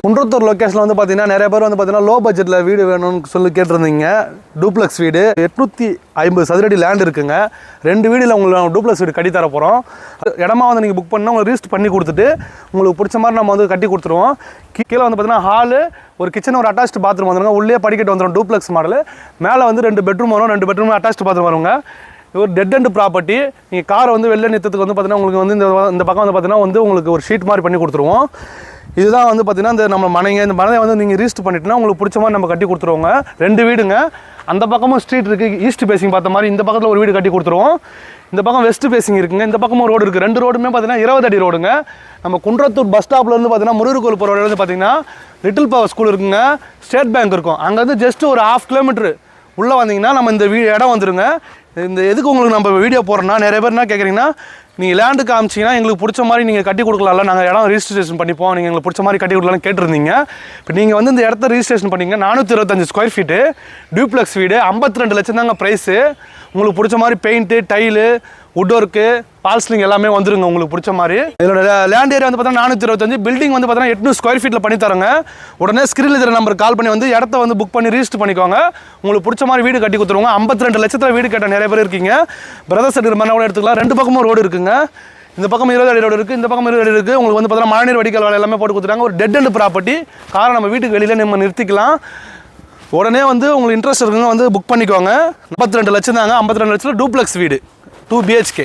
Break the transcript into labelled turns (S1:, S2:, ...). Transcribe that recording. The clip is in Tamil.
S1: குன்றத்தூர் லொக்கேஷனில் வந்து பார்த்தீங்கன்னா நிறைய பேர் வந்து பார்த்தீங்கன்னா லோ பட்ஜெட்டில் வீடு வேணும்னு சொல்லி கேட்டிருந்தீங்க. டூப்ளெக்ஸ் வீடு 850 சதுரடி லேண்ட் இருக்குங்க. 2 வீடில் உங்களுக்கு டூப்ளெக்ஸ் வீடு கட்டி தர போகிறோம். இடமா வந்து நீங்கள் புக் பண்ணால் உங்களுக்கு ரீஸ்ட் பண்ணி கொடுத்துட்டு உங்களுக்கு பிடிச்ச மாதிரி நம்ம வந்து கட்டி கொடுத்துருவோம். கீழே வந்து பார்த்தீங்கன்னா ஹாலு, ஒரு கிச்சன், ஒரு அட்டாச்டு பாத்ரூம் வந்துருங்க. உள்ளே படிக்கட்டு வந்துடும். Duplex model. மேலே வந்து 2 பெட்ரூம் வரும். 2 பெட்ரூம் அட்டாச்டு பாத்ரூம் வருங்க. இது ஒரு டெட் அண்ட் ப்ராப்பர்ட்டி. நீங்கள் காரை வந்து வெளில நிறுத்தத்துக்கு வந்து பார்த்தீங்கன்னா உங்களுக்கு வந்து இந்த பக்கம் வந்து பார்த்தீங்கன்னா வந்து உங்களுக்கு ஒரு ஷீட் மாதிரி பண்ணி கொடுத்துருவோம். இதுதான் வந்து பார்த்தீங்கன்னா இந்த நம்ம இந்த மனையை வந்து நீங்கள் ரீஸ்ட் பண்ணிட்டுனா உங்களுக்கு பிடிச்ச மாதிரி நம்ம கட்டி கொடுத்துருவோங்க. 2 வீடுங்க. அந்த பக்கமும் ஸ்ட்ரீட் இருக்குது. ஈஸ்ட் பேசிங் பார்த்த மாதிரி இந்த பக்கத்தில் ஒரு வீடு கட்டி கொடுத்துருவோம். இந்த பக்கம் வெஸ்ட் பேசிங் இருக்குங்க. இந்த பக்கமும் ரோடு இருக்குது. 2 ரோடுமே பார்த்தீங்கன்னா 20 அடி ரோடுங்க. நம்ம குன்றத்தூர் பஸ் ஸ்டாப்லேருந்து பார்த்தீங்கன்னா முருகர் கோயில் போகிற ரோடு பார்த்தீங்கன்னா லிட்டில் பவர் ஸ்கூல் இருக்குங்க. ஸ்டேட் பேங்க் இருக்கும். அங்கேருந்து ஜஸ்ட் ஒரு 1/2 கிலோமீட்டர் உள்ளே வந்தீங்கன்னா நம்ம இந்த இடம் வந்துருங்க. இந்த எதுக்கு உங்களுக்கு நம்ம வீடியோ போடுறோன்னா நிறைய பேர் என்ன கேட்குறீங்கன்னா, நீங்கள் லேண்டு காமிச்சிங்கன்னா எங்களுக்கு பிடிச்ச மாதிரி நீங்கள் கட்டி கொடுக்கலாம்ல, நாங்கள் இடம் ரிஜிஸ்ட்ரேஷன் பண்ணிப்போம், நீங்கள் எங்களுக்கு பிடிச்ச மாதிரி கட்டி கொடுக்கலாம்னு கேட்டிருந்தீங்க. இப்போ நீங்கள் வந்து இந்த இடத்த ரிஜிஸ்ட்ரேஷன் பண்ணிங்க. 425 ஸ்கொயர் ஃபீட்டு டூப்ளெக்ஸ் வீடு. 52 லட்சம் தாங்க ப்ரைஸு. உங்களுக்கு பிடிச்ச மாதிரி பெயிண்ட்டு, டைலு, வுட் ஒர்க்கு, பால்ஸ்லிங் எல்லாமே வந்துருங்க உங்களுக்கு பிடிச்ச மாதிரி. இதோட லேண்ட் ஏரியா வந்து பார்த்தீங்கன்னா 425. பில்டிங் வந்து பார்த்தீங்கன்னா 800 ஸ்கொயர் ஃபீட்டில் பண்ணி தரோங்க. உடனே ஸ்க்ரீனில் இருக்கிற நம்பர் கால் பண்ணி வந்து இடத்த வந்து புக் பண்ணி ரிஜிஸ்டர் பண்ணிக்கோங்க. உங்களுக்கு பிடிச்ச மாதிரி வீடு கட்டி கொடுத்துருவோங்க. 52 லட்சத்தில் வீடு கேட்ட நிறைய பேர் இருக்கீங்க. பிரதர்ஸ் எடுக்கிற மாதிரி கூட எடுத்துக்கலாம். 2 பக்கமும் ரோடு இருக்குங்க. இந்த பக்கம் 20 அடி ரோடு இருக்குது. இந்த பக்கம் 20 அடி இருக்குது. உங்களுக்கு வந்து பார்த்தீங்கன்னா மழைநீர் வடிகால் வேலை எல்லாமே போட்டு கொடுத்துட்டாங்க. ஒரு டெட் அண்ட் ப்ராப்பர்ட்டி. காரை நம்ம வீட்டுக்கு வெளியில் நம்ம நிறுத்திக்கலாம். உடனே வந்து உங்களுக்கு இன்ட்ரெஸ்ட் இருக்குங்க வந்து புக் பண்ணிக்கோங்க. 52 லட்சம் தாங்க. 52 லட்சத்தில் டூப்ளெக்ஸ் வீடு 2 BHK.